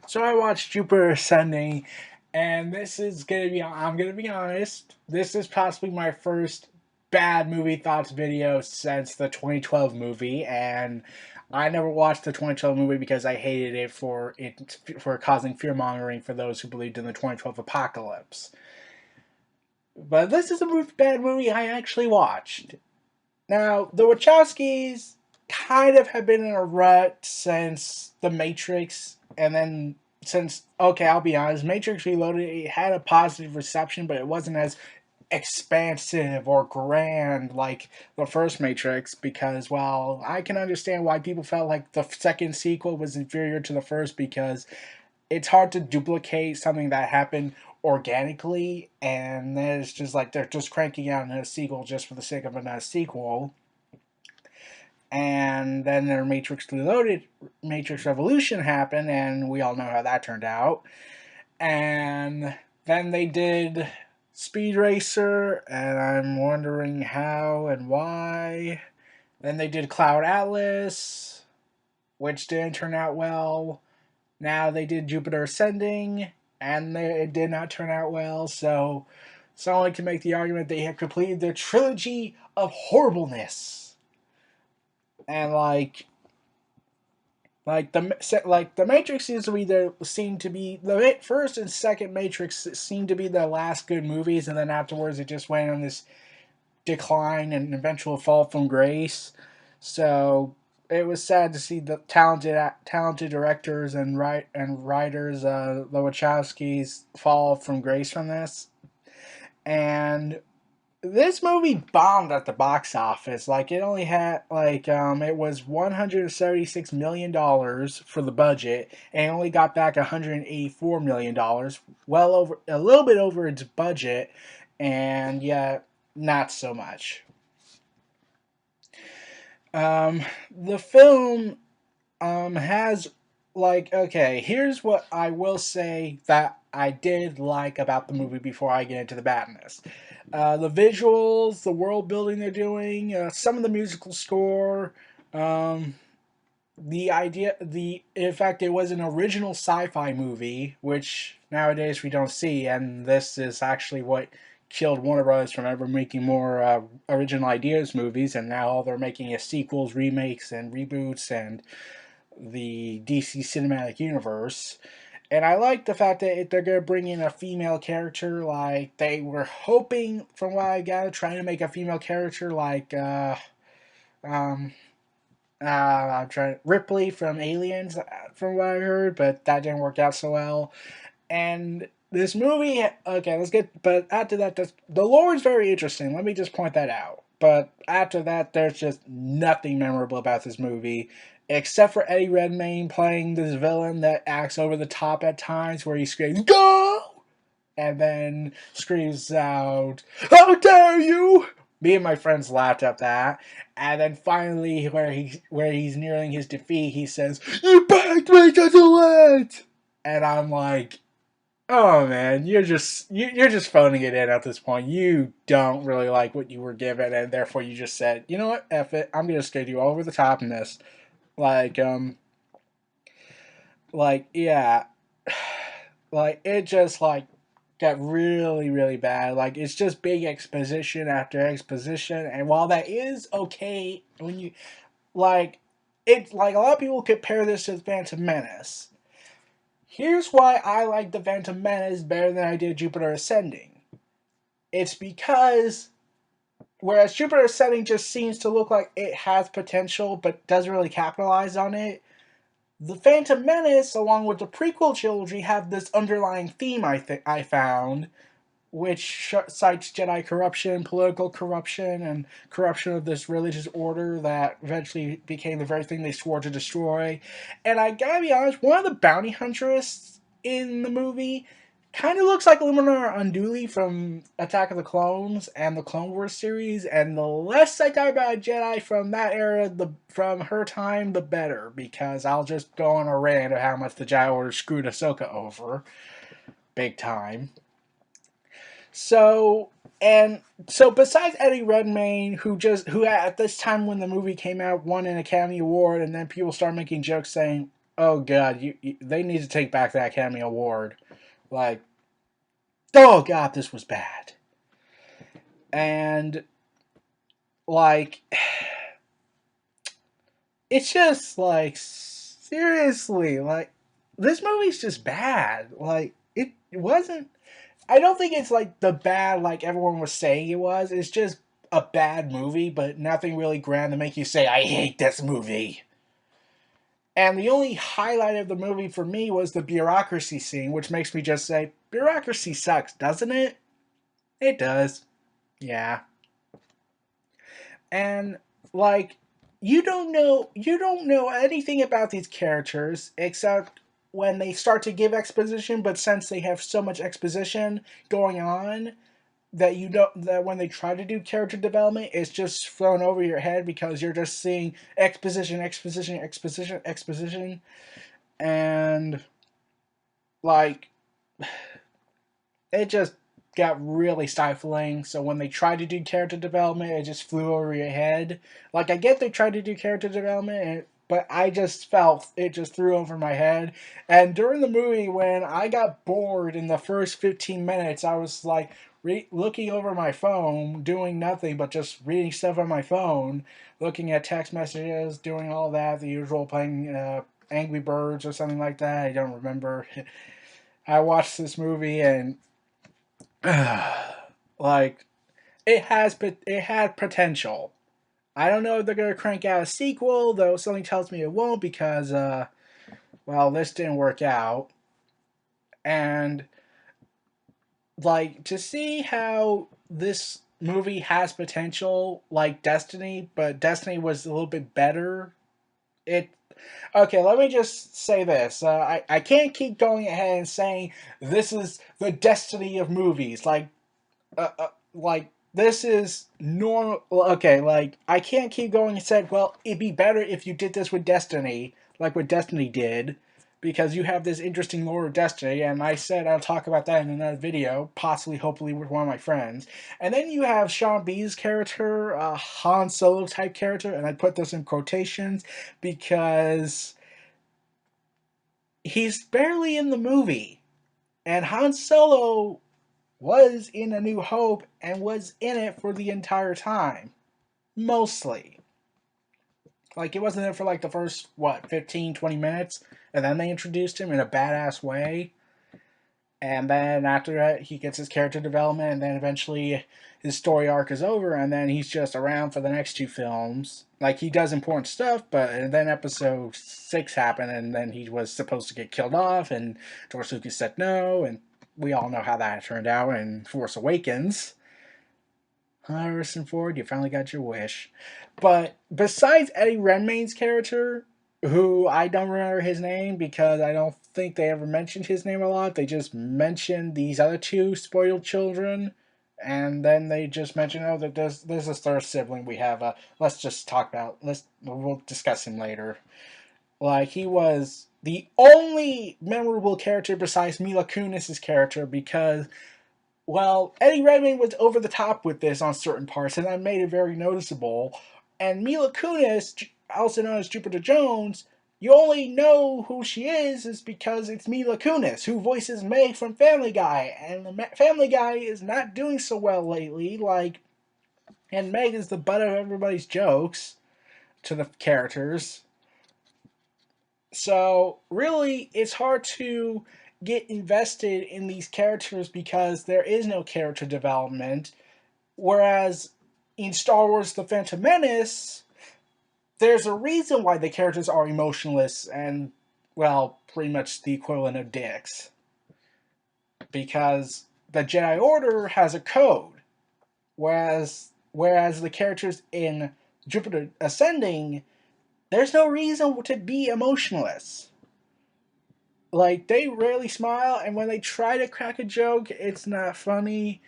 So I watched Jupiter Ascending, and I'm gonna be honest, this is possibly my first bad movie thoughts video since the 2012 movie, and I never watched the 2012 movie because I hated it for causing fear mongering for those who believed in the 2012 apocalypse. But this is a bad movie I actually watched. Now, the Wachowskis kind of have been in a rut since The Matrix, and then I'll be honest, Matrix Reloaded, it had a positive reception, but it wasn't as expansive or grand like the first Matrix because, well, I can understand why people felt like the second sequel was inferior to the first because it's hard to duplicate something that happened organically, and then it's just like they're just cranking out a sequel just for the sake of another sequel. And then their Matrix Reloaded, Matrix Revolution happened, and we all know how that turned out. And then they did Speed Racer, and I'm wondering how and why. Then they did Cloud Atlas, which didn't turn out well. Now they did Jupiter Ascending, and it did not turn out well. So someone can make the argument they have completed their trilogy of horribleness. And the Matrix seem to be the first and second Matrix seem to be the last good movies, and then afterwards it just went on this decline and eventual fall from grace. So it was sad to see the talented directors and writers, the Wachowskis, fall from grace from this. And this movie bombed at the box office. Like it only had it was $176 million for the budget, and it only got back $184 million, well over a little bit over its budget, and yet not so much. The film has okay. Here's what I will say that I did like about the movie before I get into the badness. The visuals, the world building they're doing, some of the musical score, um, the idea, the in fact, it was an original sci-fi movie, which nowadays we don't see, and this is actually what killed Warner Brothers from ever making more original ideas movies, and now all they're making is sequels, remakes, and reboots, and the DC cinematic universe. And I like the fact that they're going to bring in a female character. Like, they were hoping, from what I gather, trying to make a female character like, um, I'm trying Ripley from Aliens, from what I heard, but that didn't work out so well. And this movie, okay, but after that, the lore is very interesting. Let me just point that out. But after that, there's just nothing memorable about this movie, except for Eddie Redmayne playing this villain that acts over the top at times, where he screams "Go!" and then screams out, "How dare you!" Me and my friends laughed at that, and then finally, where he's nearing his defeat, he says, "You begged me to do it," and I'm like, "Oh man, you're just phoning it in at this point. You don't really like what you were given, and therefore you just said, you know what, F it, I'm just gonna do over the top in this." Like yeah, like it just got really really bad. Like it's just big exposition after exposition, and while that is okay when you like it's like a lot of people compare this to Phantom Menace. Here's why I like the Phantom Menace better than I did Jupiter Ascending. It's because whereas Jupiter Ascending just seems to look like it has potential but doesn't really capitalize on it, the Phantom Menace, along with the prequel trilogy, have this underlying theme I found, which cites Jedi corruption, political corruption, and corruption of this religious order that eventually became the very thing they swore to destroy. And I gotta be honest, one of the bounty hunters in the movie kind of looks like Luminar Unduli from Attack of the Clones and the Clone Wars series, and the less I talk about a Jedi from that era, from her time, the better, because I'll just go on a rant of how much the Jedi Order screwed Ahsoka over, big time. So so besides Eddie Redmayne, who at this time when the movie came out won an Academy Award, and then people start making jokes saying, Oh god, they need to take back that Academy Award. Like, oh god, this was bad. And like, it's just like seriously, like this movie's just bad. Like it wasn't. I don't think it's like the bad like everyone was saying it was. It's just a bad movie, but nothing really grand to make you say I hate this movie. And the only highlight of the movie for me was the bureaucracy scene, which makes me just say, bureaucracy sucks, doesn't it? It does. Yeah. And like you don't know anything about these characters except when they start to give exposition, but since they have so much exposition going on that you don't that when they try to do character development it's just thrown over your head because you're just seeing exposition, exposition, exposition, exposition, and like it just got really stifling. So when they tried to do character development, it just flew over your head. Like I get they tried to do character development, but I just felt it just threw over my head. And during the movie, when I got bored in the first 15 minutes, I was like looking over my phone, doing nothing but just reading stuff on my phone, looking at text messages, doing all that, the usual, playing Angry Birds or something like that. I don't remember. I watched this movie and like it had potential. I don't know if they're gonna crank out a sequel, though something tells me it won't because well, this didn't work out. And like to see how this movie has potential like Destiny, but Destiny was a little bit better. It Okay, let me just say this. I can't keep going ahead and saying this is the destiny of movies. Like this is normal. Okay, like I can't keep going and said, well, it'd be better if you did this with Destiny, like what Destiny did, because you have this interesting lore of Destiny, and I said I'll talk about that in another video, possibly, hopefully, with one of my friends. And then you have Sean B's character, a Han Solo type character, and I put this in quotations because he's barely in the movie, and Han Solo was in A New Hope and was in it for the entire time. Mostly. Like, it wasn't there for like the first, what, 15, 20 minutes? And then they introduced him in a badass way. And then after that, he gets his character development, and then eventually his story arc is over, and then he's just around for the next two films. Like, he does important stuff, but and then episode 6 happened, and then he was supposed to get killed off, and George Lucas said no, and we all know how that turned out in Force Awakens. Harrison Ford, you finally got your wish. But besides Eddie Redmayne's character, who I don't remember his name because I don't think they ever mentioned his name a lot. They just mentioned these other two spoiled children, and then they just mentioned, oh, that there's a third sibling we have. Let's just talk about. We'll discuss him later. Like he was the only memorable character besides Mila Kunis's character because well, Eddie Redmayne was over the top with this on certain parts, and that made it very noticeable. And Mila Kunis, also known as Jupiter Jones, you only know who she is because it's Mila Kunis, who voices Meg from Family Guy, and the Family Guy is not doing so well lately. Like, and Meg is the butt of everybody's jokes to the characters. So really, it's hard to get invested in these characters because there is no character development. Whereas in Star Wars The Phantom Menace, there's a reason why the characters are emotionless and, well, pretty much the equivalent of dicks. Because the Jedi Order has a code, whereas the characters in Jupiter Ascending, there's no reason to be emotionless. Like, they rarely smile, and when they try to crack a joke, it's not funny.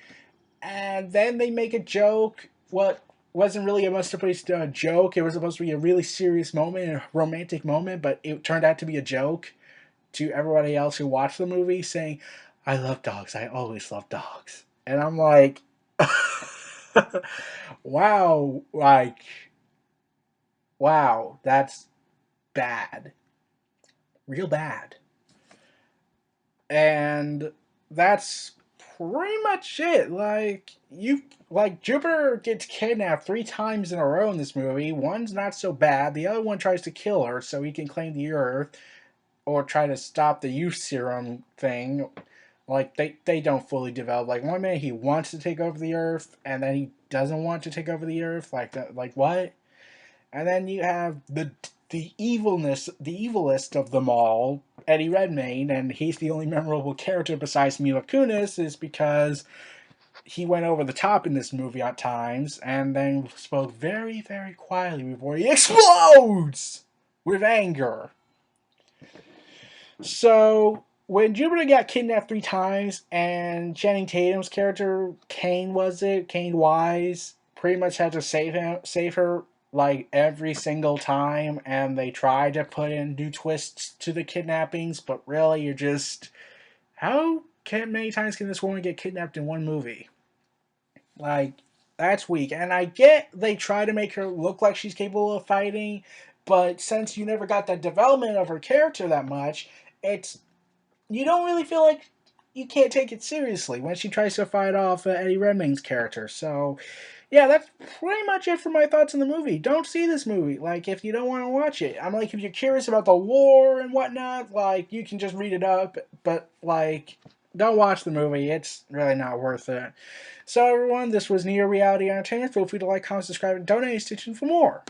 And then they make a joke. What wasn't really supposed to be a joke. It was supposed to be a really serious moment, a romantic moment, but it turned out to be a joke to everybody else who watched the movie, saying, "I love dogs. I always love dogs." And I'm like, wow, like, wow, that's bad. real bad. And that's pretty much it. Like Jupiter gets kidnapped 3 times in a row in this movie. One's not so bad. The other one tries to kill her so he can claim the Earth or try to stop the youth serum thing. Like they don't fully develop. Like one minute he wants to take over the Earth and then he doesn't want to take over the Earth. Like that. Like what? And then you have the evilest of them all, Eddie Redmayne, and he's the only memorable character besides Mila Kunis, is because he went over the top in this movie at times, and then spoke very, very quietly before he explodes with anger. So when Jupiter got kidnapped 3 times, and Channing Tatum's character Kane Wise, pretty much had to save her like every single time, and they tried to put in new twists to the kidnappings, but really, you're just many times can this woman get kidnapped in one movie? Like that's weak. And I get they try to make her look like she's capable of fighting, but since you never got the development of her character that much, it's you don't really feel like you can't take it seriously when she tries to fight off Eddie Redmayne's character. So, yeah, that's pretty much it for my thoughts on the movie. Don't see this movie. Like, if you don't want to watch it, I'm like, if you're curious about the lore and whatnot, like, you can just read it up. But like, don't watch the movie. It's really not worth it. So, everyone, this was Neo Reality Entertainment. Feel free to like, comment, subscribe, and donate to Stitching for more.